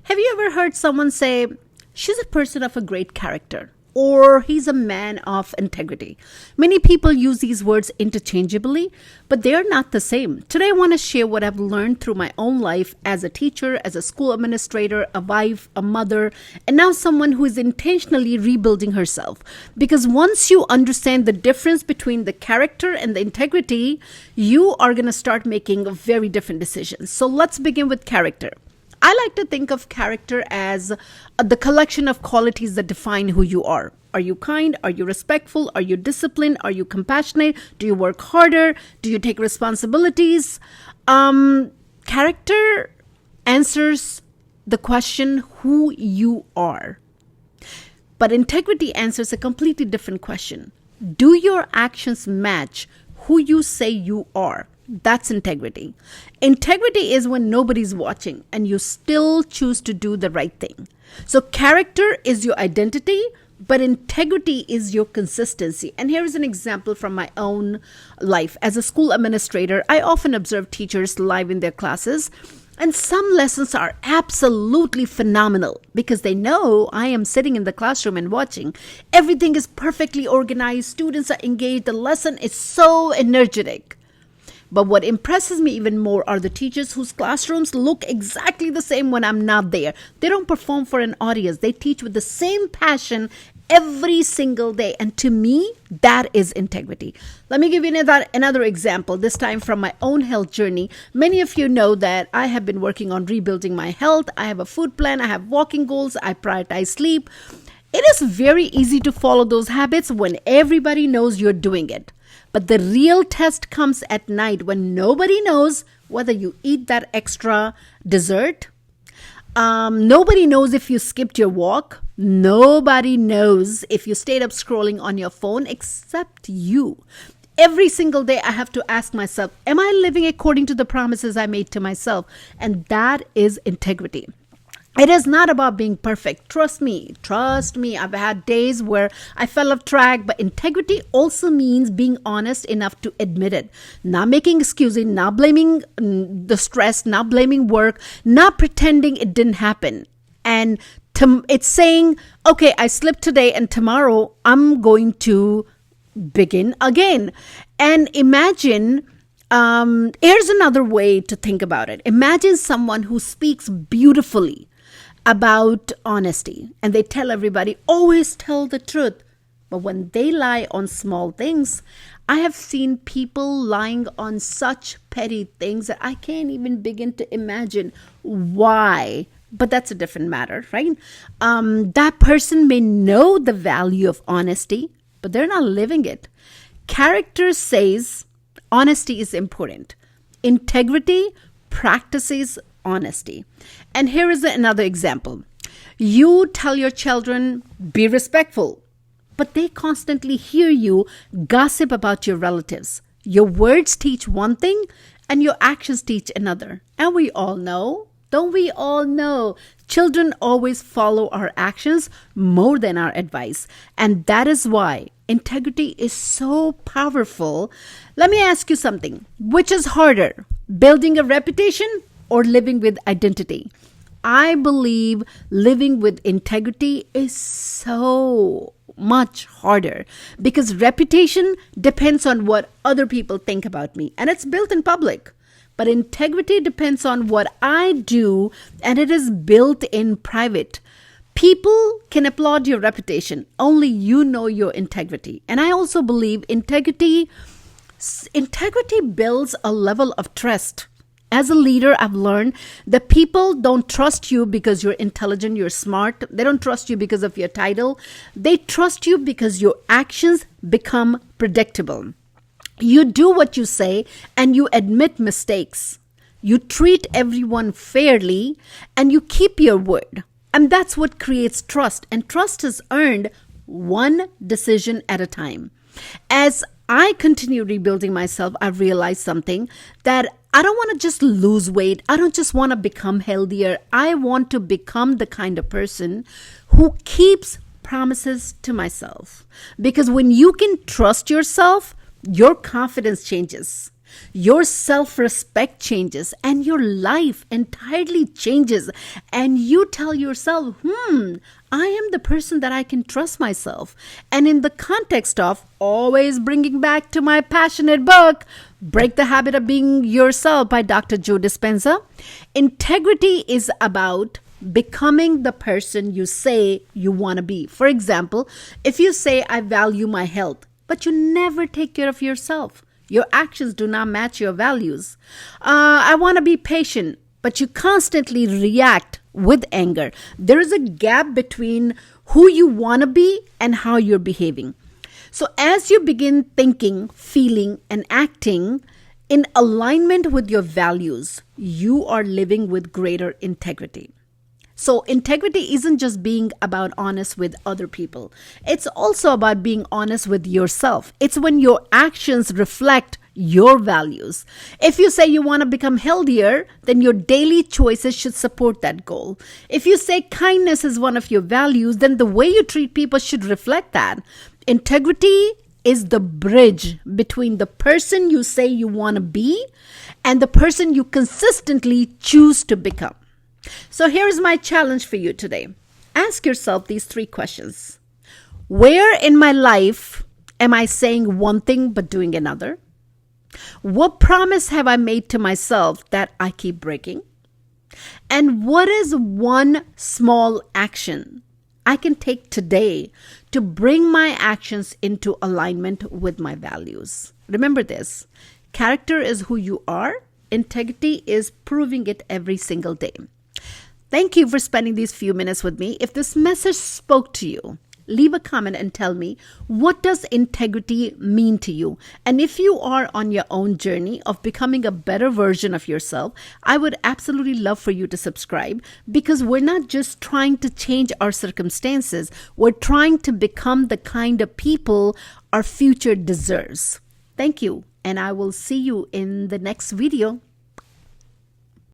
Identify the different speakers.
Speaker 1: Have you ever heard someone say, she's a person of a great character, or he's a man of integrity? Many people use these words interchangeably, but they are not the same. Today, I want to share what I've learned through my own life as a teacher, as a school administrator, a wife, a mother, and now someone who is intentionally rebuilding herself. Because once you understand the difference between the character and the integrity, you are going to start making very different decisions. So let's begin with character. I like to think of character as the collection of qualities that define who you are. Are you kind? Are you respectful? Are you disciplined? Are you compassionate? Do you work harder? Do you take responsibilities? Character answers the question who you are. But integrity answers a completely different question. Do your actions match who you say you are? That's integrity. Integrity is when nobody's watching and you still choose to do the right thing. So character is your identity, but integrity is your consistency. And here is an example from my own life. As a school administrator, I often observe teachers live in their classes, and some lessons are absolutely phenomenal because they know I am sitting in the classroom and watching. Everything is perfectly organized. Students are engaged. The lesson is so energetic. But what impresses me even more are the teachers whose classrooms look exactly the same when I'm not there. They don't perform for an audience. They teach with the same passion every single day. And to me, that is integrity. Let me give you another example, this time from my own health journey. Many of you know that I have been working on rebuilding my health. I have a food plan. I have walking goals. I prioritize sleep. It is very easy to follow those habits when everybody knows you're doing it. But the real test comes at night when nobody knows whether you eat that extra dessert. Nobody knows if you skipped your walk. Nobody knows if you stayed up scrolling on your phone except you. Every single day I have to ask myself, am I living according to the promises I made to myself? And that is integrity. It is not about being perfect. Trust me. I've had days where I fell off track, but integrity also means being honest enough to admit it. Not making excuses, not blaming the stress, not blaming work, not pretending it didn't happen. And it's saying, okay, I slipped today and tomorrow I'm going to begin again. And imagine, here's another way to think about it. Imagine someone who speaks beautifully about honesty and they tell everybody, always tell the truth. But when they lie on small things, I have seen people lying on such petty things that I can't even begin to imagine why. But that's a different matter, right? That person may know the value of honesty, but they're not living it. Character says honesty is important. Integrity practices honesty. And here is another example. You tell your children, be respectful, but they constantly hear you gossip about your relatives. Your words teach one thing and your actions teach another. And we all know, don't we all know, children always follow our actions more than our advice. And that is why integrity is so powerful. Let me ask you something. Which is harder, building a reputation or living with identity? I believe living with integrity is so much harder because reputation depends on what other people think about me and it's built in public. But integrity depends on what I do and it is built in private. People can applaud your reputation. Only you know your integrity. And I also believe integrity builds a level of trust. As a leader, I've learned that people don't trust you because you're intelligent, you're smart. They don't trust you because of your title. They trust you because your actions become predictable. You do what you say and you admit mistakes. You treat everyone fairly and you keep your word. And that's what creates trust. And trust is earned one decision at a time. As I continue rebuilding myself, I've realized something, that I don't want to just lose weight. I don't just want to become healthier. I want to become the kind of person who keeps promises to myself. Because when you can trust yourself, your confidence changes. Your self-respect changes and your life entirely changes. And you tell yourself, I am the person that I can trust myself. And in the context of always bringing back to my passionate book, Break the Habit of Being Yourself by Dr. Joe Dispenza, integrity is about becoming the person you say you want to be. For example, if you say, I value my health, but you never take care of yourself, your actions do not match your values. I want to be patient, but you constantly react with anger. There is a gap between who you want to be and how you're behaving. So as you begin thinking, feeling, and acting in alignment with your values, you are living with greater integrity. So integrity isn't just being about honest with other people. It's also about being honest with yourself. It's when your actions reflect your values. If you say you want to become healthier, then your daily choices should support that goal. If you say kindness is one of your values, then the way you treat people should reflect that. Integrity is the bridge between the person you say you want to be and the person you consistently choose to become. So here's my challenge for you today. Ask yourself these 3 questions. Where in my life am I saying one thing but doing another? What promise have I made to myself that I keep breaking? And what is one small action I can take today to bring my actions into alignment with my values? Remember this, character is who you are. Integrity is proving it every single day. Thank you for spending these few minutes with me. If this message spoke to you, leave a comment and tell me, what does integrity mean to you? And if you are on your own journey of becoming a better version of yourself, I would absolutely love for you to subscribe, because we're not just trying to change our circumstances. We're trying to become the kind of people our future deserves. Thank you, and I will see you in the next video.